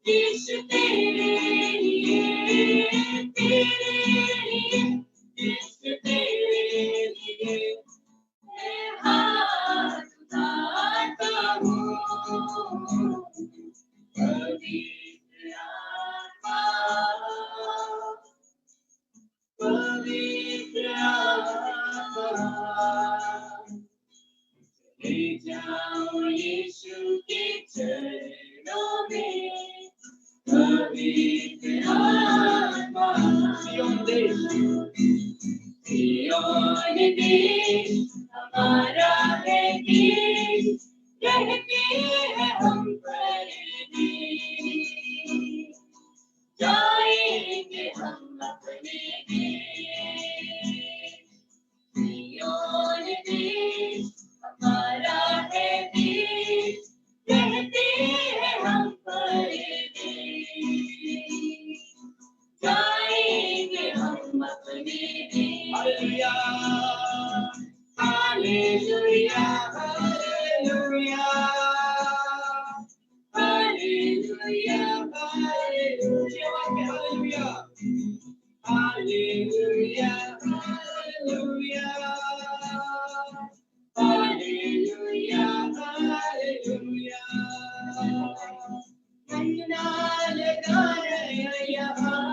यीशु तेरे लिए, यीशु तेरे लिए मैं हाथ उठाता हूँ। पवित्र आत्मा, पवित्र आत्मा, ले जाओ यीशु के चरणों में। पवित्र आत्मा, सियोन देश हमारा है देश, रहते हैं हम परदेश, जाएंगे हम अपने देश। सियोन देश हमारा है देश, रहते हैं हम परदेश, जाएंगे हम अपने देश। Hallelujah, hallelujah, hallelujah, hallelujah, hallelujah, hallelujah, hallelujah, hallelujah, hallelujah. अन्ना लगा यहाँ,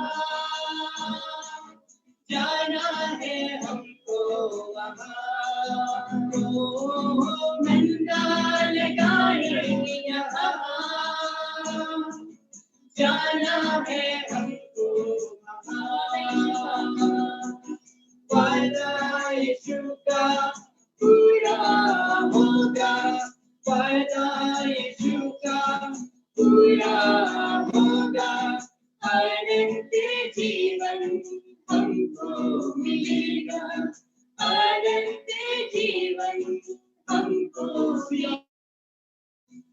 जाना है हमको वहाँ, नंदा लगाएंगे यहाँ, जाना है हमको वहाँ। वादा यीशु का पूरा होगा, वादा यीशु का पूरा होगा, अनंत जीवन हमको मिलेगा, अनंत जीवन हमको मिलेगा।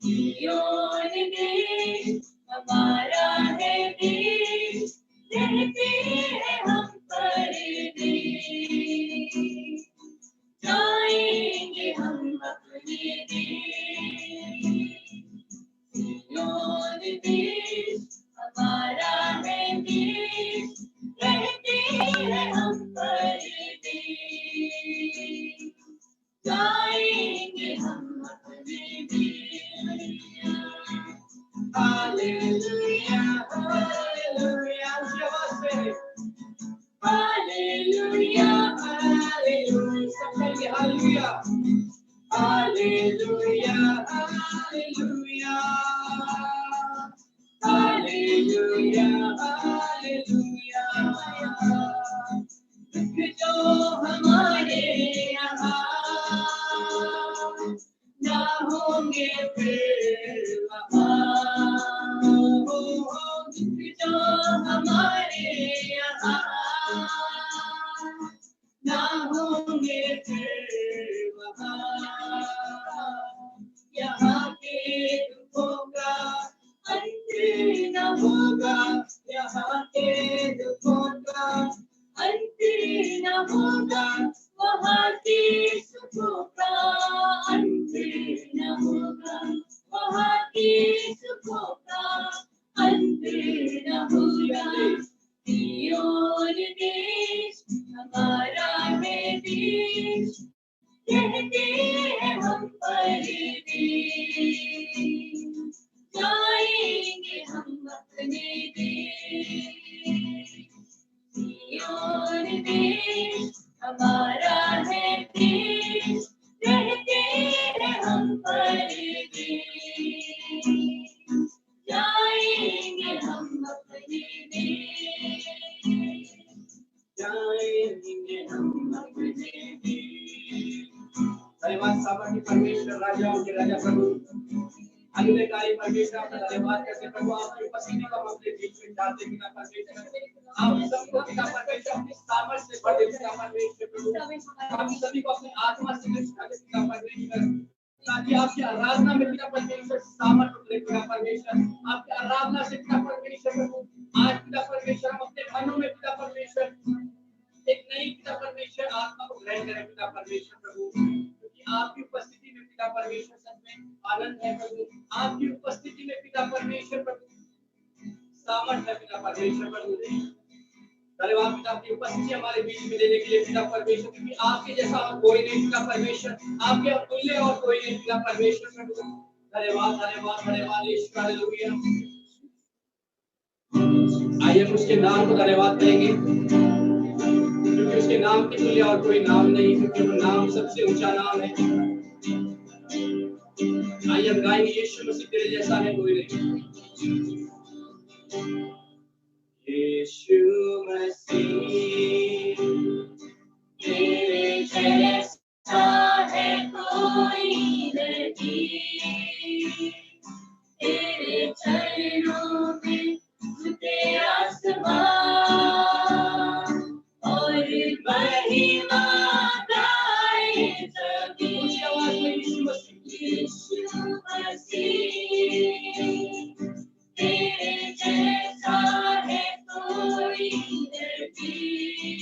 सियोन देश हमारा है देश, रहते हैं हम परदेश, जाएंगे हम अपने देश। सियोन देश हमारा है देश, रहते हैं हम परदेश, जाएंगे हम अपने देश। हालेलुया, हालेलुया, हालेलुया, हालेलुया, सब मिलके hallelujah, hallelujah, hallelujah, hallelujah, hallelujah. दुख जो हमारे यहाँ ना होंगे फिर वहाँ, दुख जो हमारे यहाँ ना होंगे फिर वहाँ, यहाँ के दुखों का अंत न होगा, यहाँ के दुखों का अंत न होगा, वहाँ के सुखों का अंत न होगा, वहाँ के सुखों का अंत न होगा। सियोन देश हमारा है देश, रहते हैं हम परदेश, जाएंगे हम अपने देश। सियोन देश हमारा है देश, रहते हैं हम परदेश, जाएंगे हम अपने देश, जाएंगे हम अपने देश। धन्यवाद सामर्थी परमेश्वर, राजाओं के राजा प्रभु, अनुग्रहकारी परमेश्वर, आपका धन्यवाद करते प्रभु, आपकी उपस्थिति का हम अपने बीच में चाहते हैं। पिता परमेश्वर, आप सबको पिता परमेश्वर अपनी सामर्थ से भर दे। पिता परमेश्वर प्रभु, आप सभी को अपनी आत्मा से निष्ठा दे। पिता परमेश्वर, ताकि आपकी आराधना में पिता परमेश्वर सामर्थ उतरे। पिता परमेश्वर, आपकी आराधना से पिता परमेश्वर प्रभु, आज पिता परमेश्वर हम अपने घरों में पिता परमेश्वर एक नई पिता परमेश्वर आत्मा को ग्रहण करें। पिता परमेश्वर प्रभु, क्योंकि आपकी उपस्थिति में पिता परमेश्वर सच में आनंद है प्रभु, आपकी उपस्थिति में पिता परमेश्वर प्रभु सामर्थ्य पिता परमेश्वर प्रभु। धन्यवाद पिता आपकी उपस्थिति हमारे बीच में देने के लिए पिता परमेश्वर, क्योंकि आपके जैसा और कोई नहीं पिता परमेश्वर, आपके तुल्य और कोई नहीं पिता परमेश्वर प्रभु। धन्यवाद धन्यवाद धन्यवाद यीशु, हालेलुया। आइए उसके नाम को धन्यवाद करेंगे, क्योंकि उसके नाम के तुल्य और कोई नाम नहीं, क्योंकि वो नाम सबसे ऊंचा नाम है। आइए हम गाएंगे यीशु मसीह तेरे जैसा है कोई नहीं। यीशु मसीह तेरे जैसा है कोई नहीं, तेरे चरणों में झुके आसमां और महिमा गाए ज़मीन। यीशु मसीह तेरे जैसा है कोई नहीं,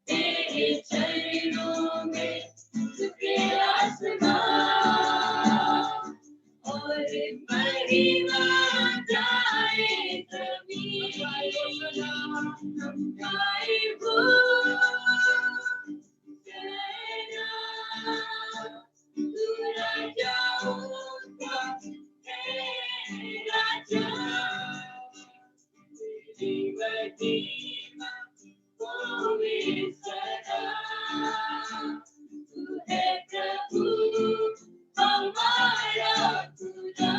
तेरे चरणों में झुके आसमां और महिमा गाए ज़मीन। हम गाए वो तू राजाओं का है राजा, तेरी महिमा होवे सदा। तू है प्रभु हमारा खुदा,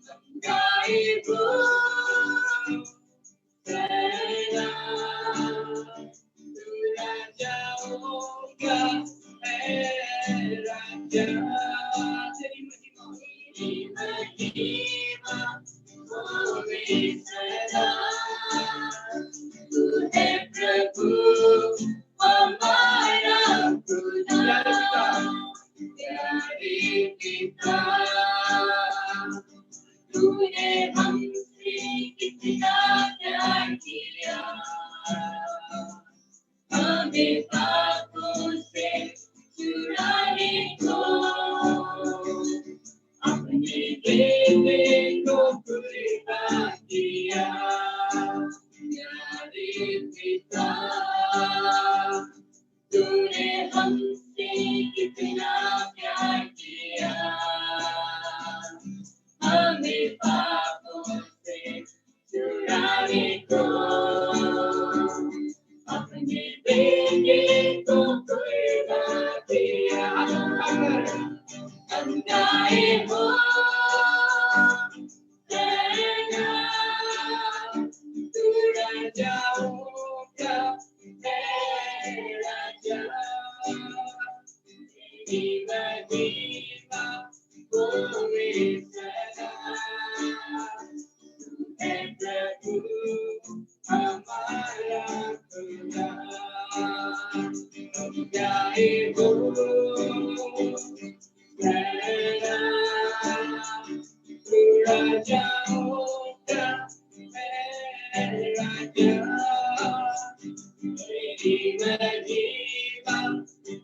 हम गाए वो तेरा, तू राजाओं का है राजा, तेरी महिमा होवे सदा। तू है प्रभु हमारा खुदा, प्यारे पिता, तूने हमसे कितना प्यार किया, हमें पापों से छुड़ाने को अपने बेटे को कुर्बान किया। प्यारे पिता, तूने हमसे कितना प्यार किया, हमें पापों से छुड़ाने को अपने बेटे को कुर्बान किया। हम गाए वो तेरा, तू राजाओं का है राजा, तेरी महिमा होवे सदा। तू है प्रभु हमारा खुदा, हम गाए वो तेरा, तू राजाओं का है राजा, तेरी महिमा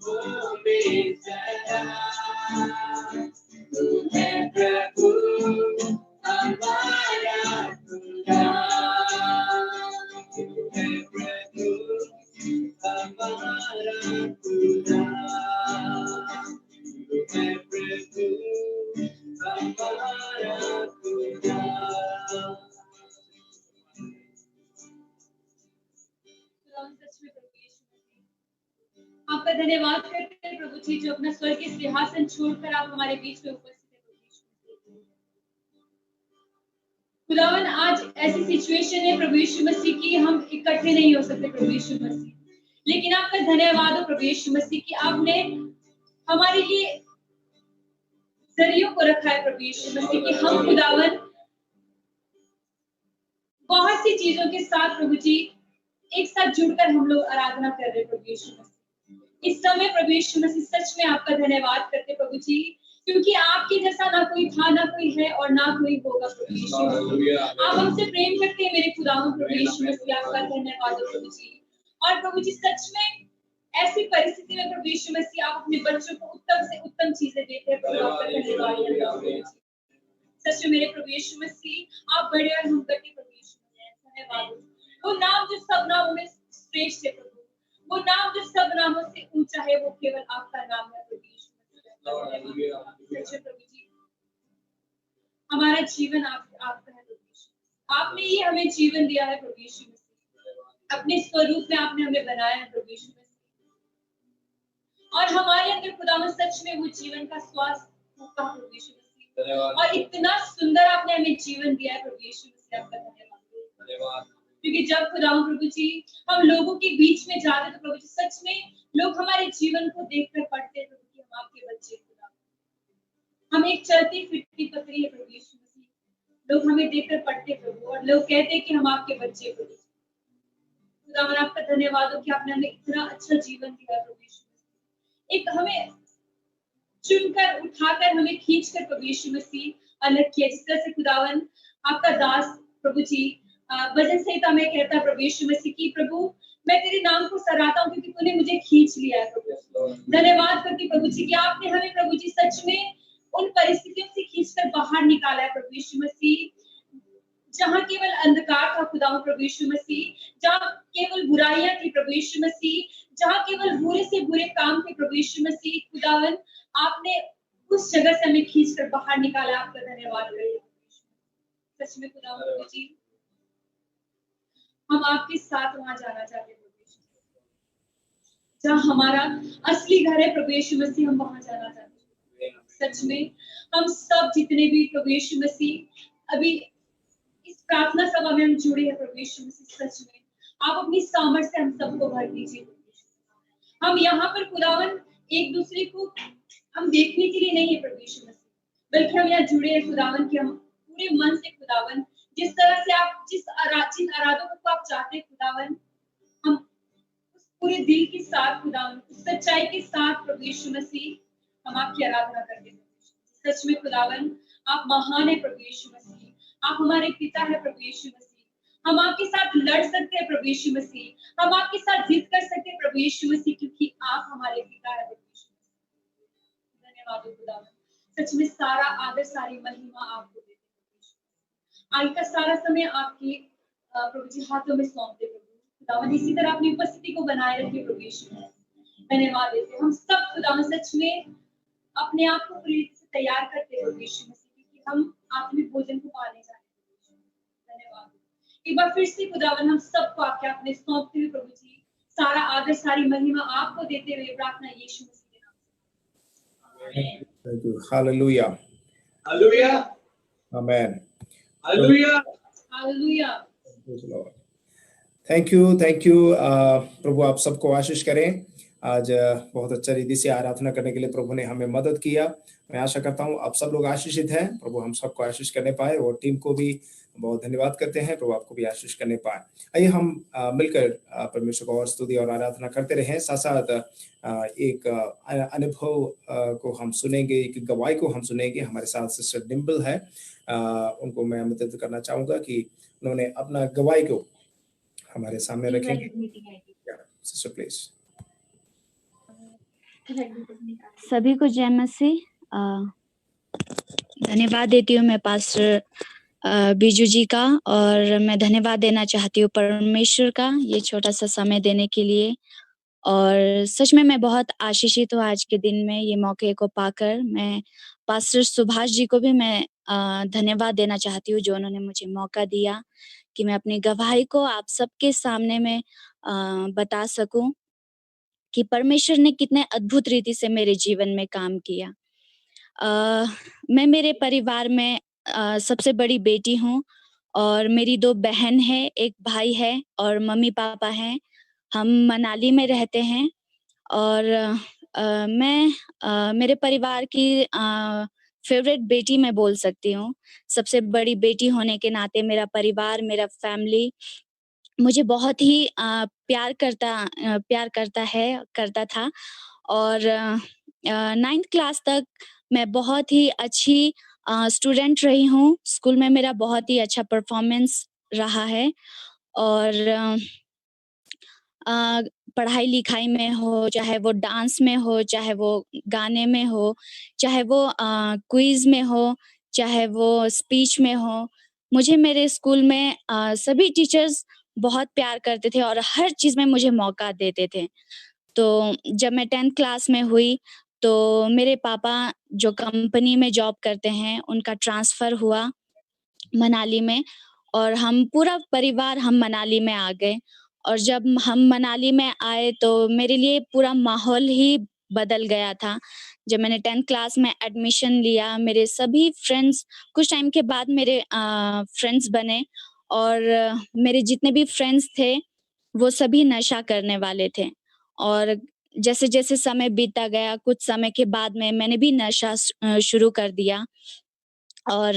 होवे सदा। तू है प्रभु हमारा खुदा, तू है प्रभु हमारा खुदा, तू है प्रभु हमारा खुदा। आपका धन्यवाद करते हैं प्रभु जी, जो अपना स्वर्ग के सिंहासन छोड़कर आप हमारे बीच में उपस्थित हैं। खुदावन, आज ऐसी सिचुएशन है प्रभु यीशु मसीह की, हम इकट्ठे नहीं हो सकते प्रभु यीशु मसीह, लेकिन आपका धन्यवाद हो प्रभु यीशु मसीह कि आपने हमारे लिए जरियों को रखा है प्रभु यीशु मसीह कि हम खुदावन बहुत सी चीजों के साथ प्रभु जी एक साथ जुड़कर हम लोग आराधना कर रहे प्रभु यीशु मसीह। इस समय प्रभु यीशु मसीह सच में आपका धन्यवाद करते प्रभु जी, क्योंकि आपके जैसा ना कोई था, ना कोई है और ना कोई होगा प्रभु यीशु मसीह। आप हमसे प्रेम करते हैं मेरे खुदावन प्रभु यीशु मसीह, आपका धन्यवाद हो प्रभु जी। और प्रभु जी सच में ऐसी परिस्थिति में प्रभु यीशु मसीह आप अपने बच्चों को उत्तम से उत्तम चीजें देते हैं प्रभु, आपका धन्यवाद। सच में मेरे प्रभु यीशु मसीह आप बड़े और हम करके प्रभु यीशु मसीह धन्यवाद। वो नाम जो सब नामों में श्रेष्ठ है प्रभु, वो नाम जो सब नामों से ऊंचा है, वो केवल आपका नाम है प्रभु यीशु मसीह। सच में प्रभु जी, हमारा जीवन आपका है प्रभु यीशु। आपने ही हमें जीवन दिया है प्रभु यीशु मसीह, अपने स्वरूप में आपने हमें बनाया है प्रभु यीशु मसीह, और हमारे अंदर खुदावंद सच में वो जीवन का श्वास फूंका प्रभु यीशु मसीह, और इतना सुंदर आपने हमें जीवन दिया है प्रभु यीशु मसीह, आपका धन्यवाद। क्योंकि जब खुदावंद प्रभु जी हम लोगों के बीच में जाते तो प्रभु जी सच में लोग हमारे जीवन को देखकर पढ़ते प्रभु कि हम आपके बच्चे खुदा, हम एक चलती फिरती पत्री है प्रभु यीशु मसीह, लोग हमें देखकर पढ़ते प्रभु, और लोग कहते कि हम आपके बच्चे प्रभु। खुदावंद आपका धन्यवाद हो कि आपने हमें इतना अच्छा जीवन दिया प्रभु यीशु, एक हमें चुनकर उठाकर हमें खींचकर प्रभु यीशु मसीह अलग किया। जिस तरह से खुदावन आपका दास प्रभु जी भजन संहिता में कहता है प्रभु यीशु मसीह की, प्रभु मैं तेरे नाम को सराहता हूँ क्योंकि तूने मुझे खींच लिया है प्रभु। धन्यवाद करती प्रभु जी कि आपने हमें प्रभु जी सच में उन परिस्थितियों से खींचकर बाहर निकाला है प्रभु यीशु मसीह, जहाँ केवल अंधकार था खुदावन प्रभु यीशु मसीह, जहाँ केवल बुराइयां थी प्रभु यीशु मसीह, जहाँ केवल बुरे से बुरे काम थे प्रभु यीशु मसीह, खुदावन आपने उस जगह से हमें खींचकर बाहर निकाला। आपका धन्यवाद करें सच में खुदावन प्रभु जी, हम आपके साथ वहां जाना चाहते हैं प्रभु यीशु, जहाँ हमारा असली घर है प्रभु यीशु मसीह, हम वहां जाना चाहते हैं। सच में हम सब जितने भी प्रभु यीशु मसीह अभी इस प्रार्थना सभा में हम जुड़े हैं प्रभु यीशु मसीह, सच में आप अपनी सामर्थ्य से हम सबको भर दीजिए। हम यहाँ पर खुदावन एक दूसरे को हम देखने के लिए नहीं है प्रभु यीशु मसीह, बल्कि हम यहाँ जुड़े हैं खुदावन कि हम पूरे मन से खुदावन जिस तरह से आप जिन आराधकों को आप चाहते हैं खुदावन, हम उस पूरे दिल के साथ खुदावन उस सच्चाई के साथ प्रभु यीशु मसीह हम आपकी आराधना करते हैं। सच में खुदावन आप महान है प्रभु यीशु मसीह, आप हमारे पिता है प्रभु यीशु मसीह, हम आपके साथ लड़ सकते हैं प्रभु यीशु मसीह, हम आपके साथ जिद कर सकते हैं प्रभु यीशु मसीह, क्योंकि आप हमारे पिता है प्रभु यीशु मसीह। धन्यवाद हो खुदावन, सच में सारा आदर सारी महिमा आपको देते हैं। आज का सारा समय आपके प्रभु जी हाथों में सौंपते प्रभु खुदावन, इसी तरह अपनी उपस्थिति को बनाए रखिए प्रभु यीशु मसीह। धन्यवाद देते हम सब खुदावन, सच में अपने आप को पूरी रीति से तैयार करते हैं प्रभु यीशु मसीह, क्योंकि हम आत्मिक भोजन को पाने जाते हैं। धन्यवाद। एक बार फिर से खुदावन हम सबको आपके अपने सौंपते हुए प्रभु जी सारा आदर सारी महिमा आपको देते हुए प्रार्थना यीशु मसीह के नाम से। Thank you. Hallelujah. Hallelujah. Amen. Hallelujah. Hallelujah. Thank you. प्रभु आप सबको आशीष करें। आज बहुत अच्छा रीति से आराधना करने के लिए प्रभु ने हमें मदद किया। मैं आशा करता हूँ आप सब लोग आशीषित हैं। प्रभु हम सबको आशीष करने पाए, और टीम को भी बहुत धन्यवाद करते हैं। प्रभु आपको भी आशीष करने पाए। आइए हम मिलकर परमेश्वर को और स्तुति और आराधना करते रहें। साथ साथ एक अनुभव को हम सुनेंगे, एक गवाही को हम सुनेंगे। हमारे साथ सिस्टर डिम्पल है, उनको मैं आमंत्रित करना चाहूंगा कि उन्होंने अपना गवाही को हमारे सामने रखेंगे। Sister please. सभी को जय मसीह। धन्यवाद देती हूँ मैं पास्टर बीजू जी का, और मैं धन्यवाद देना चाहती हूँ परमेश्वर का ये छोटा सा समय देने के लिए। और सच में मैं बहुत आशीषित हूँ आज के दिन में ये मौके को पाकर। मैं पास्टर सुभाष जी को भी मैं धन्यवाद देना चाहती हूँ, जो उन्होंने मुझे मौका दिया कि मैं अपनी गवाही को आप सबके सामने में बता सकूं कि परमेश्वर ने कितने अद्भुत रीति से मेरे जीवन में काम किया। मैं मेरे परिवार में सबसे बड़ी बेटी हूँ, और मेरी 2 बहन है, एक भाई है, और मम्मी पापा हैं। हम मनाली में रहते हैं, और मैं मेरे परिवार की फेवरेट बेटी मैं बोल सकती हूँ। सबसे बड़ी बेटी होने के नाते मेरा परिवार, मेरा फैमिली मुझे बहुत ही प्यार करता था। और 9th क्लास तक मैं बहुत ही अच्छी स्टूडेंट रही हूँ। स्कूल में मेरा बहुत ही अच्छा परफॉर्मेंस रहा है, और पढ़ाई लिखाई में हो, चाहे वो डांस में हो, चाहे वो गाने में हो, चाहे वो क्विज में हो, चाहे वो स्पीच में हो। मुझे मेरे स्कूल में सभी टीचर्स बहुत प्यार करते थे और हर चीज़ में मुझे मौका देते थे। तो जब मैं 10th क्लास में हुई, तो मेरे पापा जो कंपनी में जॉब करते हैं, उनका ट्रांसफ़र हुआ मनाली में और हम पूरा परिवार हम मनाली में आ गए। और जब हम मनाली में आए तो मेरे लिए पूरा माहौल ही बदल गया था। जब मैंने 10th क्लास में एडमिशन लिया, मेरे सभी फ्रेंड्स कुछ टाइम के बाद मेरे फ्रेंड्स बने और मेरे जितने भी फ्रेंड्स थे, वो सभी नशा करने वाले थे। और जैसे-जैसे समय बीतता गया, कुछ समय के बाद में मैंने भी नशा शुरू कर दिया। और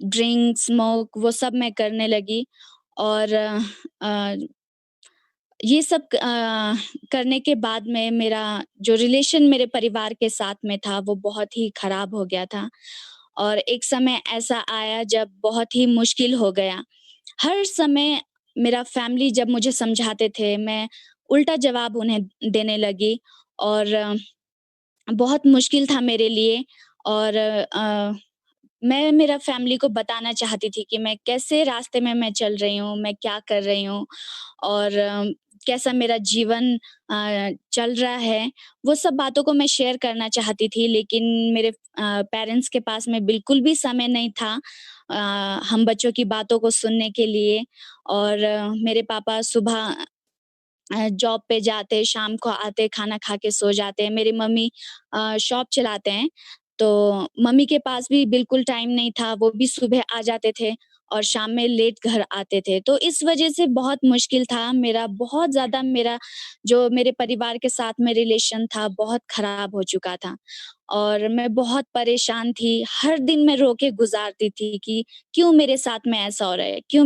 ड्रिंक, स्मोक वो सब मैं करने लगी और ये सब करने के बाद में मेरा जो रिलेशन मेरे परिवार के साथ में था, वो बहुत ही खराब हो गया था। और एक समय ऐसा आया जब बहुत ही मुश्किल हो गया। हर समय मेरा फैमिली जब मुझे समझाते थे, मैं उल्टा जवाब उन्हें देने लगी और बहुत मुश्किल था मेरे लिए और मैं मेरा फैमिली को बताना चाहती थी कि मैं कैसे रास्ते में मैं चल रही हूँ, मैं क्या कर रही हूँ और कैसा मेरा जीवन चल रहा है। वो सब बातों को मैं शेयर करना चाहती थी लेकिन मेरे पेरेंट्स के पास में बिल्कुल भी समय नहीं था हम बच्चों की बातों को सुनने के लिए और मेरे पापा सुबह जॉब पे जाते, शाम को आते, खाना खा के सो जाते। मेरी मम्मी शॉप चलाते हैं, तो मम्मी के पास भी बिल्कुल टाइम नहीं था, वो भी सुबह आ जाते थे और शाम में लेट घर आते थे। तो इस वज़ह से बहुत मुश्किल था मेरा, बहुत ज़्यादा मेरा जो मेरे परिवार के साथ में रिलेशन था, बहुत खराब हो चुका था और मैं बहुत परेशान थी। हर दिन मैं रो के गुज़ारती थी कि क्यों मेरे साथ में ऐसा हो रहा है? क्यों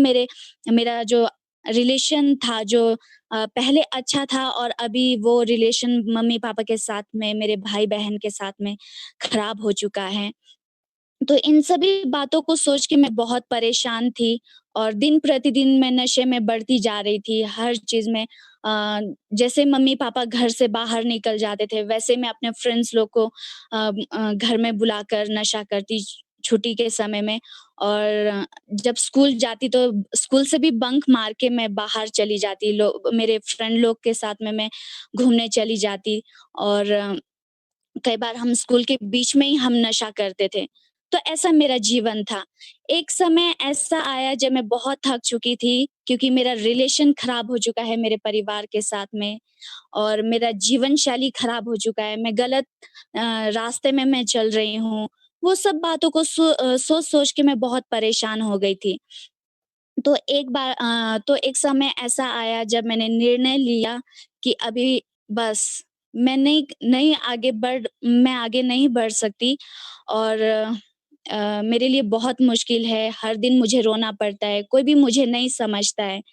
मेरा जो रिलेशन था जो पहले अच्छा था और अभी वो रिलेशन मम्मी-पापा के साथ में, मेरे भाई-बहन के साथ में खराब हो चुका है। तो इन सभी बातों को सोच के मैं बहुत परेशान थी और दिन-प्रतिदिन मैं नशे में बढ़ती जा रही थी, हर चीज़ में जैसे मम्मी-पापा घर से बाहर निकल जाते थे, वैसे मैं अपने फ्रेंड्स लोग को घर में बुलाकर नशा करती छुट्टी के समय में और जब स्कूल जाती तो स्कूल से भी बंक मार के मैं बाहर चली जाती, मेरे फ्रेंड लोग के साथ में मैं घूमने चली जाती और कई बार हम स्कूल के बीच में ही हम नशा करते थे। तो ऐसा मेरा जीवन था। एक समय ऐसा आया जब मैं बहुत थक चुकी थी क्योंकि मेरा रिलेशन खराब हो चुका है मेरे परिवार के साथ में और मेरा जीवन शैली खराब हो चुका है। मैं गलत रास्ते में मैं चल रही हूँ। वो सब बातों को सोच-सोच के मैं बहुत परेशान हो गई थी। तो एक समय ऐसा आया जब मैंने निर्णय लिया कि अभी बस मैं आगे नहीं बढ़ सकती और मेरे लिए बहुत मुश्किल है, हर दिन मुझे रोना पड़ता है, कोई भी मुझे नहीं समझता है।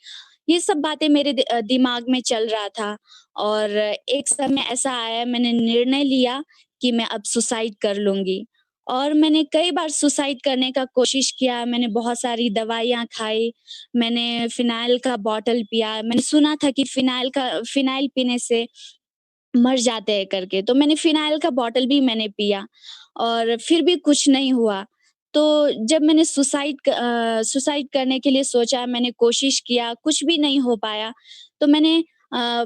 ये सब बातें मेरे दिमाग में चल रहा था और एक समय ऐसा आया मैंने निर्णय लिया कि मैं अब सुसाइड कर लूँगी और मैंने कई बार सुसाइड करने का कोशिश किया, मैंने बहुत सारी दवाइयाँ खाई, मैंने फ़िनाइल का बॉटल पिया, मैंने सुना था कि फ़िनाइल पीने से मर जाते हैं करके, तो मैंने फ़िनाइल का बॉटल भी मैंने पिया और फिर भी कुछ नहीं हुआ। तो जब मैंने सुसाइड करने के लिए सोचा, मैंने कोशिश किया, कुछ भी नहीं हो पाया, तो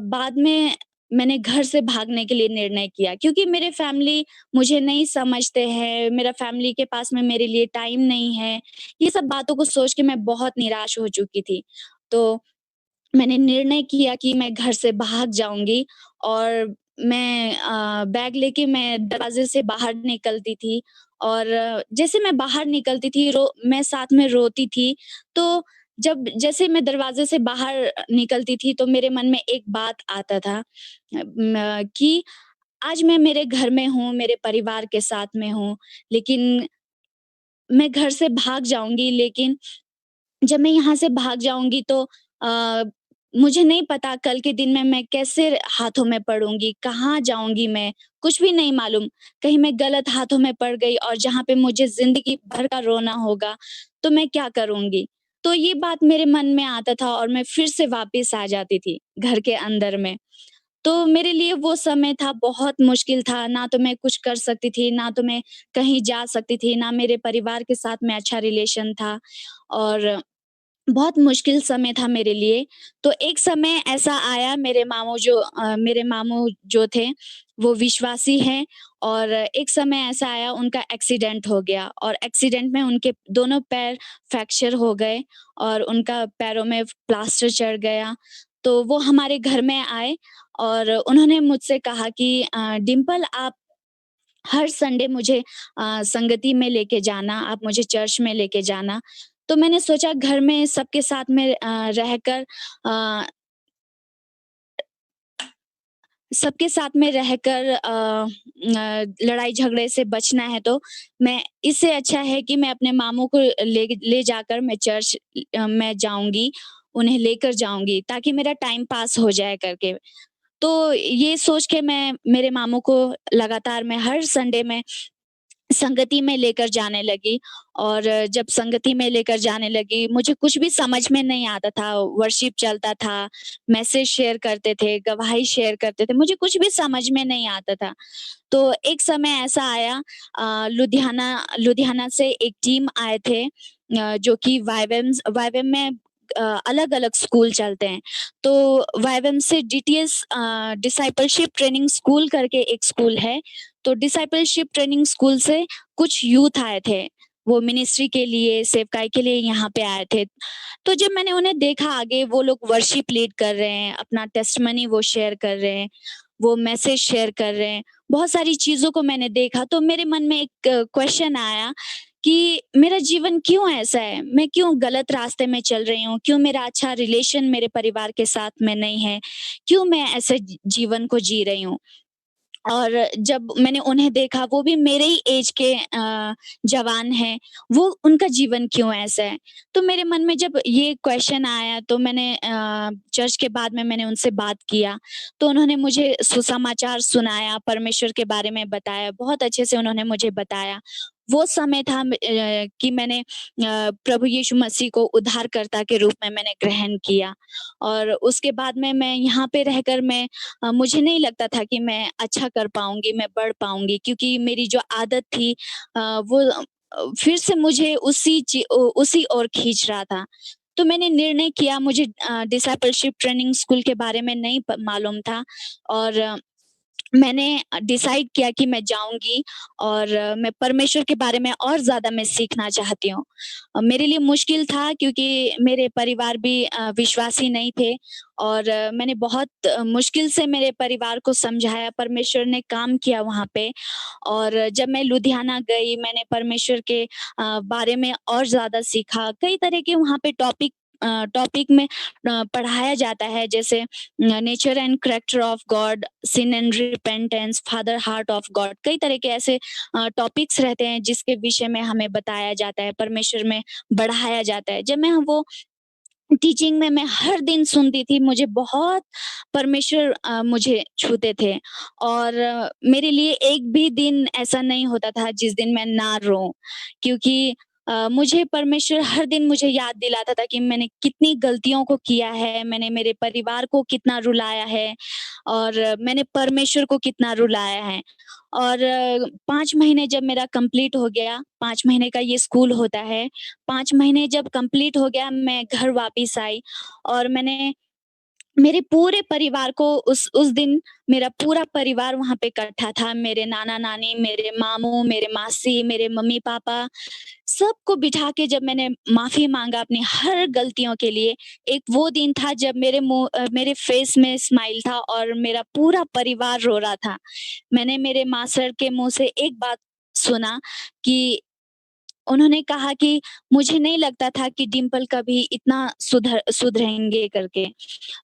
बाद में मैंने घर से भागने के लिए निर्णय किया क्योंकि मेरे फैमिली मुझे नहीं समझते हैं, मेरा फैमिली के पास में मेरे लिए टाइम नहीं है। ये सब बातों को सोच के मैं बहुत निराश हो चुकी थी। तो मैंने निर्णय किया कि मैं घर से भाग जाऊँगी और मैं बैग लेके मैं दरवाज़े से बाहर निकलती थी और जैसे मैं बाहर निकलती थी मैं साथ में रोती थी। तो जब जैसे मैं दरवाज़े से बाहर निकलती थी तो मेरे मन में एक बात आता था कि आज मैं मेरे घर में हूँ, मेरे परिवार के साथ में हूँ, लेकिन मैं घर से भाग जाऊँगी लेकिन जब मैं यहाँ से भाग जाऊँगी तो अ, मुझे नहीं पता कल के दिन में मैं कैसे हाथों में पड़ूँगी, कहाँ जाऊँगी मैं, कुछ भी नहीं मालूम। कहीं मैं गलत हाथों में पड़ गई और जहाँ पे मुझे ज़िंदगी भर का रोना होगा, तो मैं क्या करूँगी? तो ये बात मेरे मन में आता था और मैं फिर से वापस आ जाती थी घर के अंदर में। तो मेरे लिए वो समय था बहुत मुश्किल था, ना तो मैं कुछ कर सकती थी, ना तो मैं कहीं जा सकती थी, ना मेरे परिवार के साथ में अच्छा रिलेशन था और बहुत मुश्किल समय था मेरे लिए। तो एक समय ऐसा आया मेरे मामू जो थे, वो विश्वासी हैं और एक समय ऐसा आया उनका एक्सीडेंट हो गया और एक्सीडेंट में उनके दोनों पैर फ्रैक्चर हो गए और उनका पैरों में प्लास्टर चढ़ गया। तो वो हमारे घर में आए और उन्होंने मुझसे कहा कि डिम्पल आप हर संडे मुझे संगति में लेके जाना, आप मुझे चर्च में लेके जाना। तो मैंने सोचा घर में सबके साथ में रहकर अ, सबके साथ में रहकर लड़ाई झगड़े से बचना है तो मैं इससे अच्छा है कि मैं अपने मामू को ले जाकर मैं चर्च में जाऊँगी, उन्हें लेकर जाऊँगी ताकि मेरा टाइम पास हो जाए करके। तो ये सोच के मैं मेरे मामू को लगातार मैं हर संडे में संगति में लेकर जाने लगी और जब संगति में लेकर जाने लगी, मुझे कुछ भी समझ में नहीं आता था, वर्शिप चलता था, मैसेज शेयर करते थे, गवाही शेयर करते थे, मुझे कुछ भी समझ में नहीं आता था। तो एक समय ऐसा आया लुधियाना लुधियाना से एक टीम आए थे जो कि वाईवेम में अलग-अलग स्कूल चलते हैं। तो वाईवेम से डीटीएस डिसाइपलशिप ट्रेनिंग स्कूल करके एक स्कूल है, तो डिसाइपलशिप ट्रेनिंग स्कूल से कुछ यूथ आए थे। वो मिनिस्ट्री के लिए, सेवकाई के लिए यहाँ पे आए थे। तो जब मैंने उन्हें देखा आगे वो लोग वर्शिप लीड कर रहे हैं, अपना टेस्टिमनी वो शेयर कर रहे हैं, वो मैसेज शेयर कर रहे हैं, बहुत सारी चीज़ों को मैंने देखा तो मेरे मन में एक क्वेश्चन आया कि मेरा जीवन क्यों ऐसा है? मैं क्यों गलत रास्ते में चल रही हूँ? क्यों मेरा अच्छा रिलेशन मेरे परिवार के साथ में नहीं है? क्यों मैं ऐसे जीवन को जी रही हूँ? और जब मैंने उन्हें देखा वो भी मेरे ही ऐज के जवान हैं, वो उनका जीवन क्यों ऐसा है? तो मेरे मन में जब ये क्वेश्चन आया तो मैंने चर्च के बाद में मैंने उनसे बात किया, तो उन्होंने मुझे सुसमाचार सुनाया, परमेश्वर के बारे में बताया, बहुत अच्छे से उन्होंने मुझे बताया। वो समय था कि मैंने प्रभु यीशु मसीह को उद्धारकर्ता के रूप में मैंने ग्रहण किया और उसके बाद में मैं यहाँ पे रहकर मुझे नहीं लगता था कि मैं अच्छा कर पाऊँगी, मैं बढ़ पाऊँगी क्योंकि मेरी जो आदत थी वो फिर से मुझे उसी ओर खींच रहा था। तो मैंने निर्णय किया मुझे डिसाइपलशिप ट्रेनिंग स्कूल के बारे में नहीं मालूम था और मैंने डिसाइड किया कि मैं जाऊँगी और मैं परमेश्वर के बारे में और ज़्यादा मैं सीखना चाहती हूँ। मेरे लिए मुश्किल था क्योंकि मेरे परिवार भी विश्वासी नहीं थे और मैंने बहुत मुश्किल से मेरे परिवार को समझाया, परमेश्वर ने काम किया वहाँ पे और जब मैं लुधियाना गई, मैंने परमेश्वर के बारे में और ज़्यादा सीखा। कई तरह के वहाँ पे टॉपिक में पढ़ाया जाता है जैसे nature and character of God, sin and repentance, father heart of God, कई तरह के ऐसे टॉपिक्स रहते हैं जिसके विषय में हमें बताया जाता है, परमेश्वर में बढ़ाया जाता है। जब मैं वो टीचिंग में मैं हर दिन सुनती थी, मुझे बहुत परमेश्वर मुझे छूते थे और मेरे लिए एक भी दिन ऐसा नहीं होता था जिस दिन मैं ना रोऊँ क्योंकि मुझे परमेश्वर हर दिन मुझे याद दिलाता था कि मैंने कितनी गलतियों को किया है, मैंने मेरे परिवार को कितना रुलाया है और मैंने परमेश्वर को कितना रुलाया है। और 5 महीने जब मेरा कंप्लीट हो गया, 5 महीने का ये स्कूल होता है, 5 महीने जब कंप्लीट हो गया, मैं घर वापिस आई और मैंने मेरे पूरे परिवार को उस दिन मेरा पूरा परिवार वहाँ पे इकट्ठा था। मेरे नाना-नानी, मेरे मामू, मेरे मासी, मेरे मम्मी-पापा, सबको बिठा के जब मैंने माफ़ी माँगा अपनी हर गलतियों के लिए, एक वो दिन था जब मेरे फेस में स्माइल था और मेरा पूरा परिवार रो रहा था। मैंने मेरे मास्टर के मुँह से एक बात सुना कि उन्होंने कहा कि मुझे नहीं लगता था कि डिम्पल कभी इतना सुधरेंगे करके।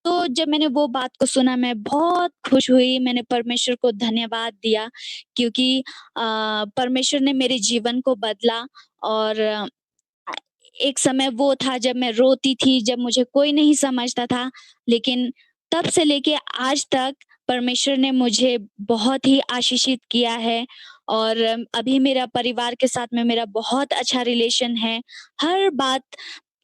तो जब मैंने वो बात को सुना मैं बहुत खुश हुई, मैंने परमेश्वर को धन्यवाद दिया क्योंकि परमेश्वर ने मेरे जीवन को बदला और एक समय वो था जब मैं रोती थी, जब मुझे कोई नहीं समझता था, लेकिन तब से लेके आज तक परमेश्वर ने मुझे बहुत ही आशीषित किया है और अभी मेरा परिवार के साथ में मेरा बहुत अच्छा रिलेशन है। हर बात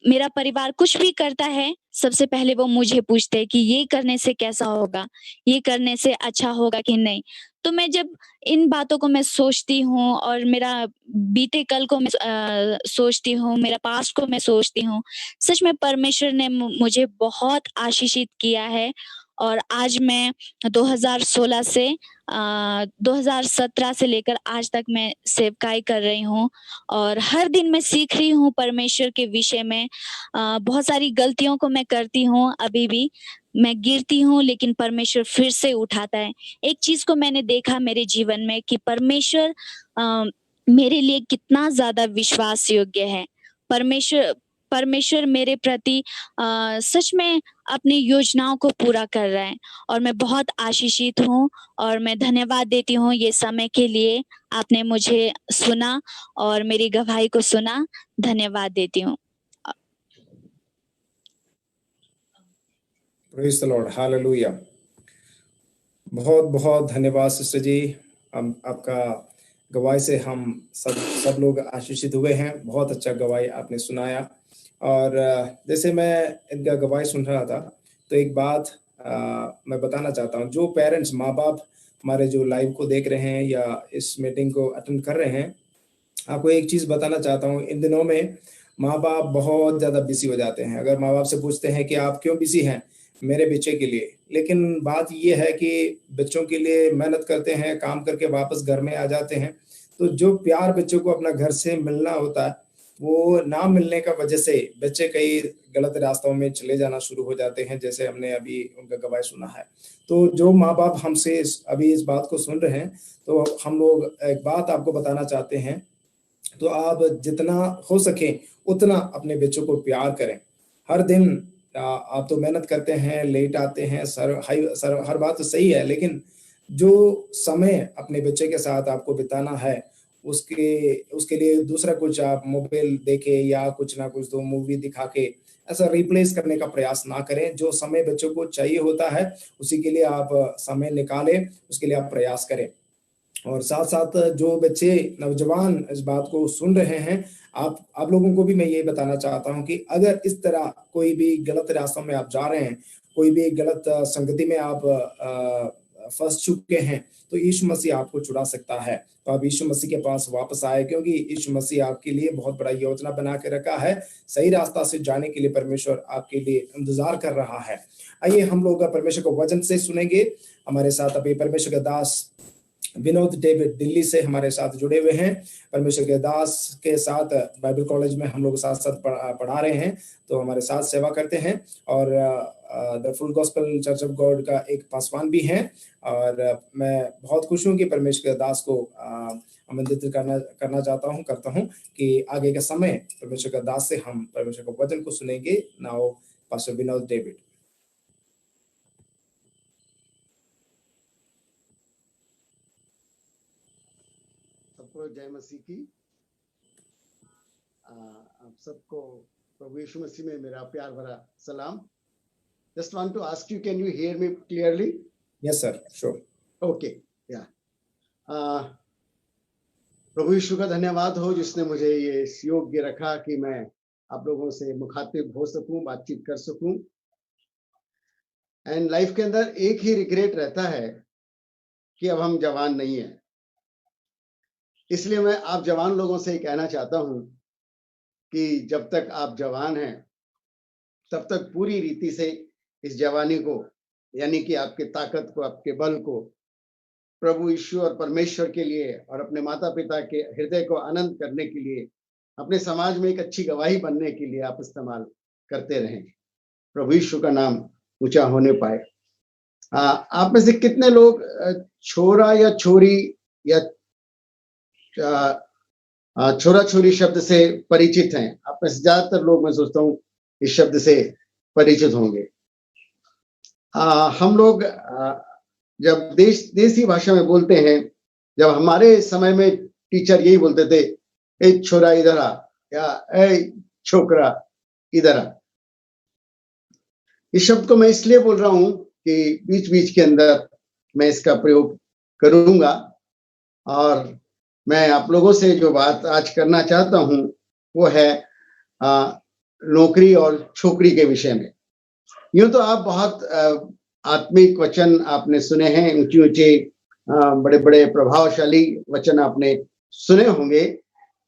मेरा परिवार कुछ भी करता है, सबसे पहले वो मुझे पूछते हैं कि ये करने से कैसा होगा, ये करने से अच्छा होगा कि नहीं। तो मैं जब इन बातों को मैं सोचती हूँ और मेरा बीते कल को मैं सोचती हूँ, मेरा पास्ट को मैं सोचती हूँ, सच में परमेश्वर ने मुझे बहुत आशीषित किया है। और आज मैं 2016 से 2017 से लेकर आज तक मैं सेवकाई कर रही हूँ और हर दिन मैं सीख रही हूँ परमेश्वर के विषय में। बहुत सारी गलतियों को मैं करती हूँ, अभी भी मैं गिरती हूँ, लेकिन परमेश्वर फिर से उठाता है। एक चीज को मैंने देखा मेरे जीवन में कि परमेश्वर मेरे लिए कितना ज्यादा विश्वास योग्य है। परमेश्वर मेरे प्रति सच में अपनी योजनाओं को पूरा कर रहा है और मैं बहुत आशीषित हूँ और मैं धन्यवाद देती हूँ ये समय के लिए। आपने मुझे सुना और मेरी गवाही को सुना, धन्यवाद देती हूँ। Praise the Lord, hallelujah. बहुत बहुत धन्यवाद सिस्टर जी। हम आपका गवाही से हम सब लोग आशीषित हुए हैं। बहुत अच्छा गवाही आपने सुनाया। और जैसे मैं इनका गवाही सुन रहा था तो एक बात मैं बताना चाहता हूँ। जो पेरेंट्स, माँ बाप हमारे जो लाइव को देख रहे हैं या इस मीटिंग को अटेंड कर रहे हैं, आपको एक चीज़ बताना चाहता हूँ। इन दिनों में माँ बाप बहुत ज़्यादा बिजी हो जाते हैं। अगर माँ बाप से पूछते हैं कि आप क्यों बिजी हैं, मेरे बच्चे के लिए, लेकिन बात ये है कि बच्चों के लिए मेहनत करते हैं, काम करके वापस घर में आ जाते हैं, तो जो प्यार बच्चों को अपना घर से मिलना होता है वो ना मिलने का वजह से बच्चे कई गलत रास्तों में चले जाना शुरू हो जाते हैं, जैसे हमने अभी उनका गवाही सुना है। तो जो माँ बाप हमसे अभी इस बात को सुन रहे हैं, तो हम लोग एक बात आपको बताना चाहते हैं। तो आप जितना हो सके उतना अपने बच्चों को प्यार करें। हर दिन आप तो मेहनत करते हैं, लेट आते हैं, सर हर बात तो सही है, लेकिन जो समय अपने बच्चे के साथ आपको बिताना है उसके लिए दूसरा कुछ आप मोबाइल देके या कुछ ना कुछ तो मूवी दिखा के ऐसा रिप्लेस करने का प्रयास ना करें। जो समय बच्चों को चाहिए होता है उसी के लिए आप समय निकालें, उसके लिए आप प्रयास करें। और साथ साथ जो बच्चे नौजवान इस बात को सुन रहे हैं, आप लोगों को भी मैं ये बताना चाहता हूं कि अगर इस तरह कोई भी गलत रास्तों में आप जा रहे हैं, कोई भी गलत संगति में आप फंस चुके हैं, तो यीशु मसीह आपको छुड़ा सकता है। तो आप यीशु मसीह के पास वापस आए, क्योंकि यीशु मसीह आपके लिए बहुत बड़ा योजना बना के रखा है। सही रास्ता से जाने के लिए परमेश्वर आपके लिए इंतजार कर रहा है। आइए हम लोग परमेश्वर को वचन से सुनेंगे। हमारे साथ अभी परमेश्वर के दास विनोद डेविड दिल्ली से हमारे साथ जुड़े हुए हैं। परमेश्वर के दास के साथ बाइबल कॉलेज में हम लोग साथ साथ पढ़ा रहे हैं, तो हमारे साथ सेवा करते हैं। और the full gospel church of God का एक पासवान भी हैं। और मैं बहुत खुश हूँ कि परमेश्वर के दास को आमंत्रित करना करता हूँ कि आगे का समय परमेश्वर के दास से हम परमेश्वर के वचन को सुनेंगे। Now pastor Vinod David. सबको जय मसीह की। आप सबको प्रभु यीशु मसीह में मेरा प्यार भरा सलाम। Just want to ask you, can you hear me clearly? Yes sir, sure. Okay, yeah. प्रभु यीशु का धन्यवाद हो जिसने मुझे ये योग्य रखा कि मैं आप लोगों से मुखातिब हो सकूं, बातचीत कर सकूं। एंड लाइफ के अंदर एक ही रिग्रेट रहता है कि अब हम जवान नहीं हैं। इसलिए मैं आप जवान लोगों से कहना चाहता हूं कि जब तक आप जवान हैं तब तक पूरी रीति से इस जवानी को, यानी कि आपके ताकत को, आपके बल को प्रभु यीशु और परमेश्वर के लिए और अपने माता पिता के हृदय को आनंद करने के लिए, अपने समाज में एक अच्छी गवाही बनने के लिए आप इस्तेमाल करते रहें। प्रभु यीशु का नाम ऊंचा होने पाए। आप में से कितने लोग छोरा या छोरी या छोरा छोरी शब्द से परिचित हैं? आप में से ज्यादातर लोग, मैं सोचता हूँ, इस शब्द से परिचित होंगे। हम लोग जब देसी भाषा में बोलते हैं, जब हमारे समय में टीचर यही बोलते थे, ए छोरा इधर आ, या ए छोकरा इधर आ। इस शब्द को मैं इसलिए बोल रहा हूं कि बीच बीच के अंदर मैं इसका प्रयोग करूंगा। और मैं आप लोगों से जो बात आज करना चाहता हूं वो है नौकरी और छोकरी के विषय में। यूं तो आप बहुत आत्मिक वचन आपने सुने हैं, ऊंचे ऊंचे बड़े बड़े प्रभावशाली वचन आपने सुने होंगे,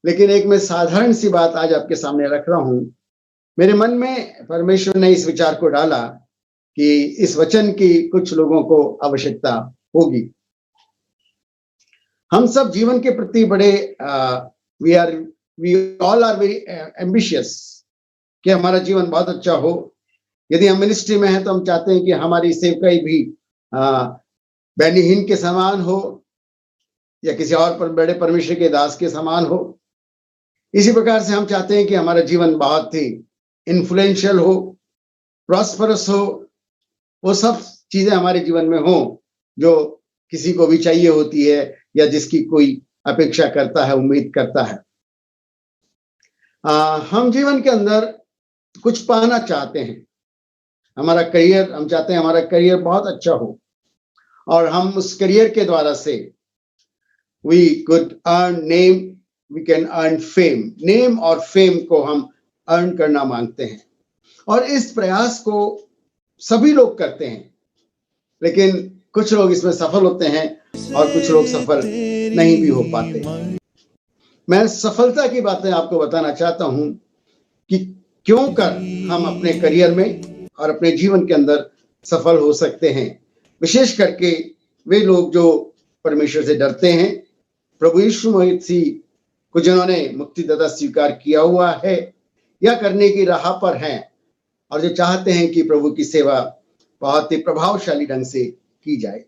लेकिन एक मैं साधारण सी बात आज आपके सामने रख रहा हूं। मेरे मन में परमेश्वर ने इस विचार को डाला कि इस वचन की कुछ लोगों को आवश्यकता होगी। हम सब जीवन के प्रति बड़े we all are very ambitious कि हमारा जीवन बहुत अच्छा हो। यदि हम मिनिस्ट्री में हैं तो हम चाहते हैं कि हमारी सेवकाई भी बेनीहीन के समान हो या किसी और पर बड़े परमेश्वर के दास के समान हो। इसी प्रकार से हम चाहते हैं कि हमारा जीवन बहुत ही इन्फ्लुएंशियल हो, प्रॉस्परस हो, वो सब चीजें हमारे जीवन में हो जो किसी को भी चाहिए होती है या जिसकी कोई अपेक्षा करता है, उम्मीद करता है। हम जीवन के अंदर कुछ पाना चाहते हैं। हमारा करियर, हम चाहते हैं हमारा करियर बहुत अच्छा हो और हम उस करियर के द्वारा से we could earn name, we can earn fame. Name और फेम को हम अर्न करना मांगते हैं और इस प्रयास को सभी लोग करते हैं, लेकिन कुछ लोग इसमें सफल होते हैं और कुछ लोग सफल नहीं भी हो पाते। मैं सफलता की बातें आपको बताना चाहता हूं कि क्यों कर हम अपने करियर में और अपने जीवन के अंदर सफल हो सकते हैं। विशेष करके वे लोग जो परमेश्वर से डरते हैं, प्रभु यीशु मसीह को जिन्होंने मुक्तिदाता स्वीकार किया हुआ है या करने की राह पर हैं और जो चाहते हैं कि प्रभु की सेवा बहुत ही प्रभावशाली ढंग से की जाए।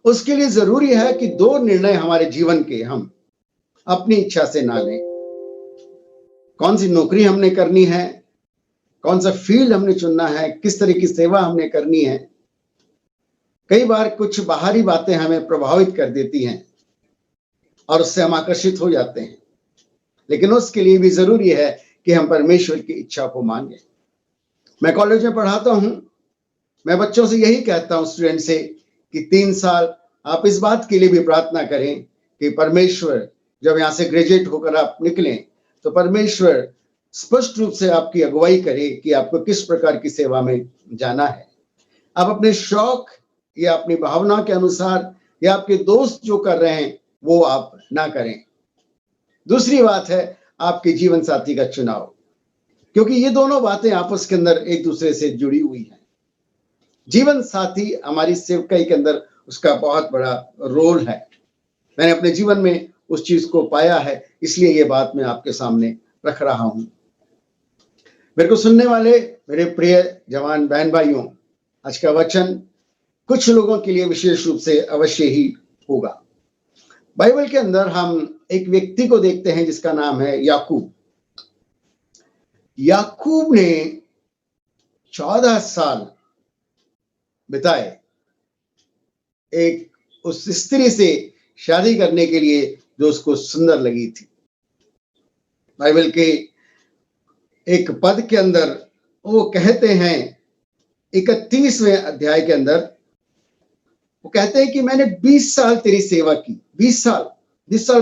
उसके लिए जरूरी है कि दो निर्णय हमारे जीवन के हम अपनी इच्छा से ना लें। कौन सी नौकरी हमने करनी है, कौन सा फील्ड हमने चुनना है, किस तरह की सेवा हमने करनी है। कई बार कुछ बाहरी बातें हमें प्रभावित कर देती हैं और उससे हम आकर्षित हो जाते हैं, लेकिन उसके लिए भी जरूरी है कि हम परमेश्वर की इच्छा को मांगे। मैं कॉलेज में पढ़ाता हूं, मैं बच्चों से यही कहता हूं, स्टूडेंट से, कि 3 साल आप इस बात के लिए भी प्रार्थना करें कि परमेश्वर जब यहां से ग्रेजुएट होकर आप निकलें तो परमेश्वर स्पष्ट रूप से आपकी अगुवाई करे कि आपको किस प्रकार की सेवा में जाना है। आप अपने शौक या अपनी भावना के अनुसार या आपके दोस्त जो कर रहे हैं वो आप ना करें। दूसरी बात है आपके जीवन साथी का चुनाव, क्योंकि ये दोनों बातें आपस के अंदर एक दूसरे से जुड़ी हुई हैं। जीवन साथी हमारी सेवकाई के अंदर उसका बहुत बड़ा रोल है। मैंने अपने जीवन में उस चीज को पाया है, इसलिए ये बात मैं आपके सामने रख रहा हूं। मेरे को सुनने वाले मेरे प्रिय जवान बहन भाइयों, आज का वचन कुछ लोगों के लिए विशेष रूप से अवश्य ही होगा। बाइबल के अंदर हम एक व्यक्ति को देखते हैं जिसका नाम है याकूब। याकूब ने 14 साल बिताए एक उस स्त्री से शादी करने के लिए जो उसको सुंदर लगी थी। बाइबल के एक पद के अंदर वो कहते हैं, 31वें अध्याय के अंदर वो कहते हैं कि मैंने 20 साल तेरी सेवा की। 20 साल, 20 साल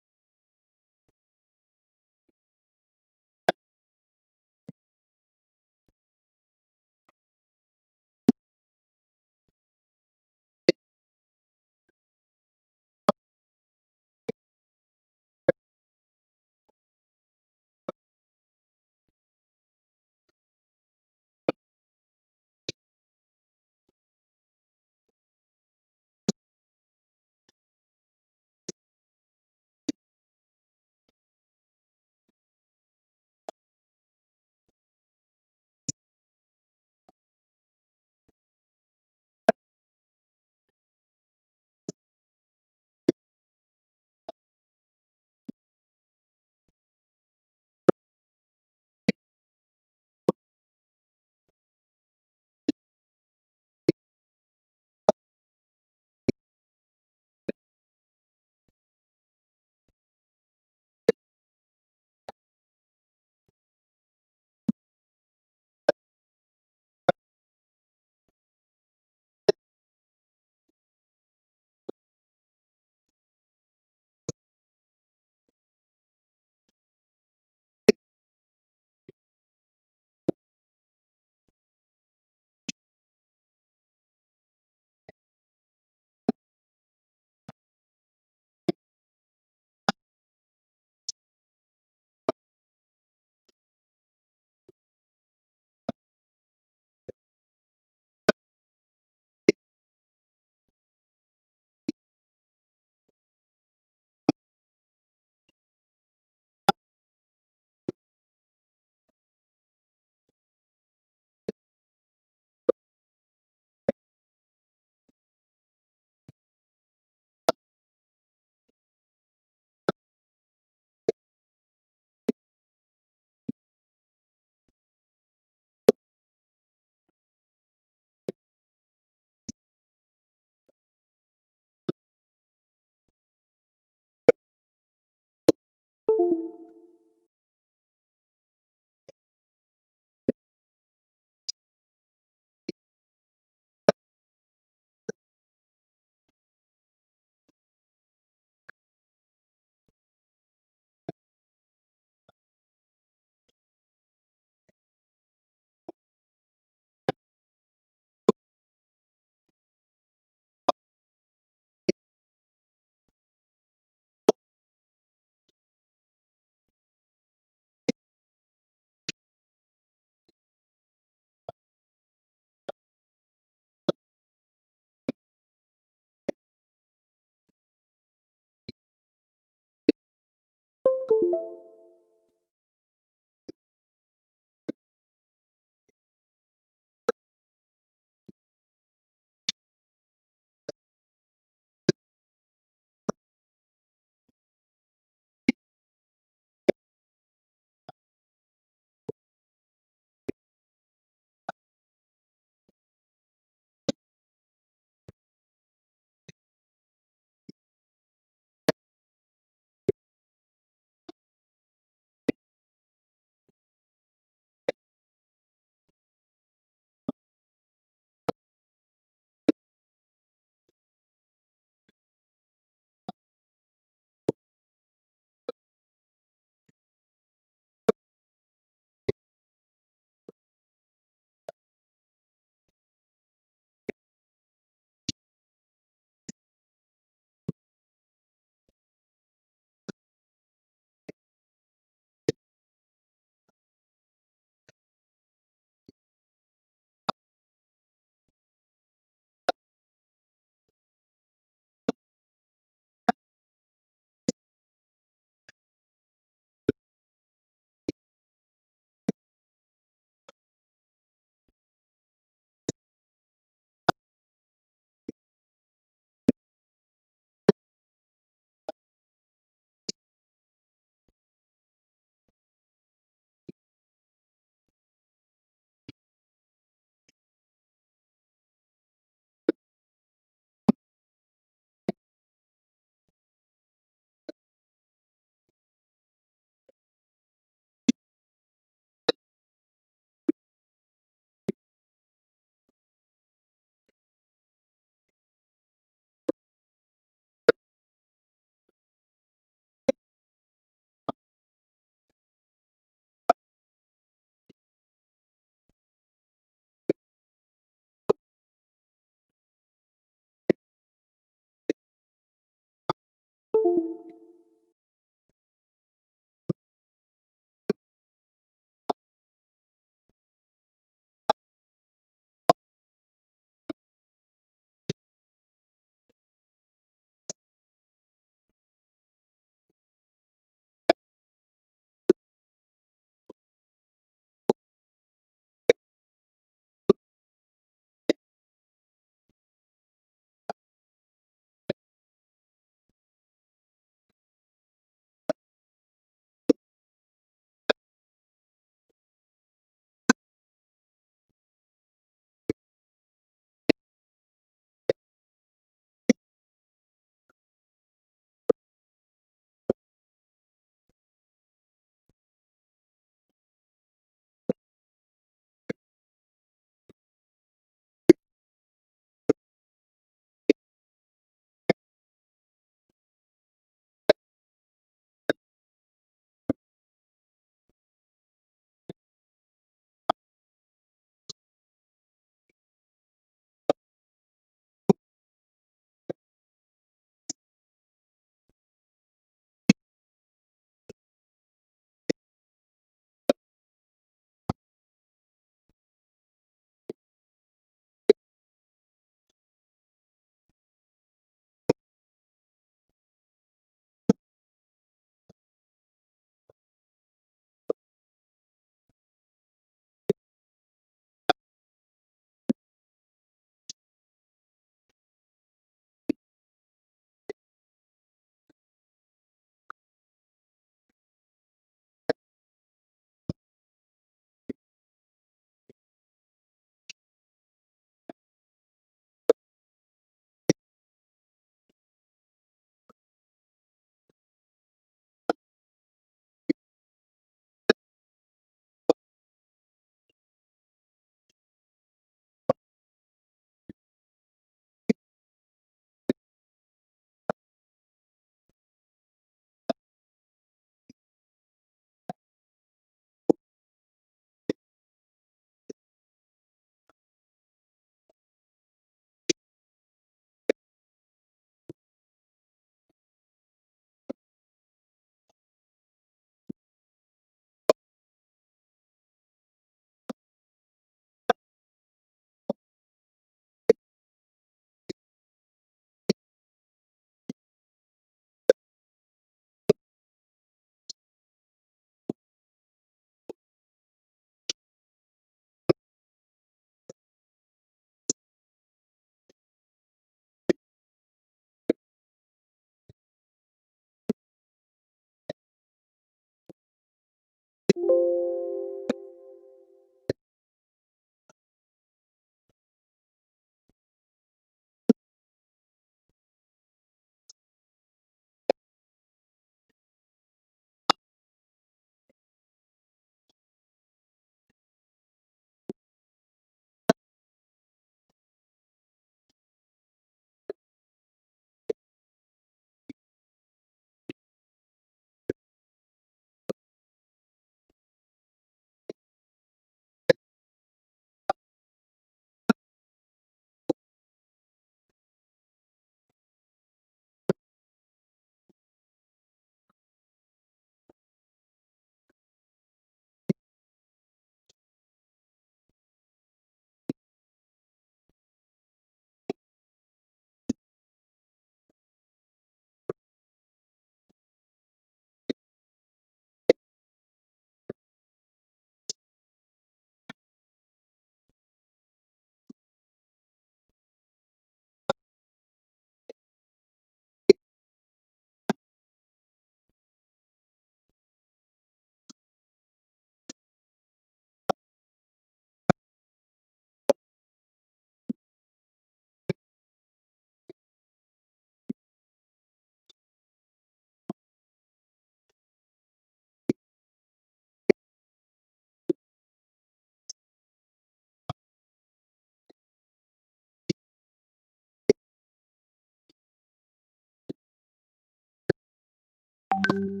है।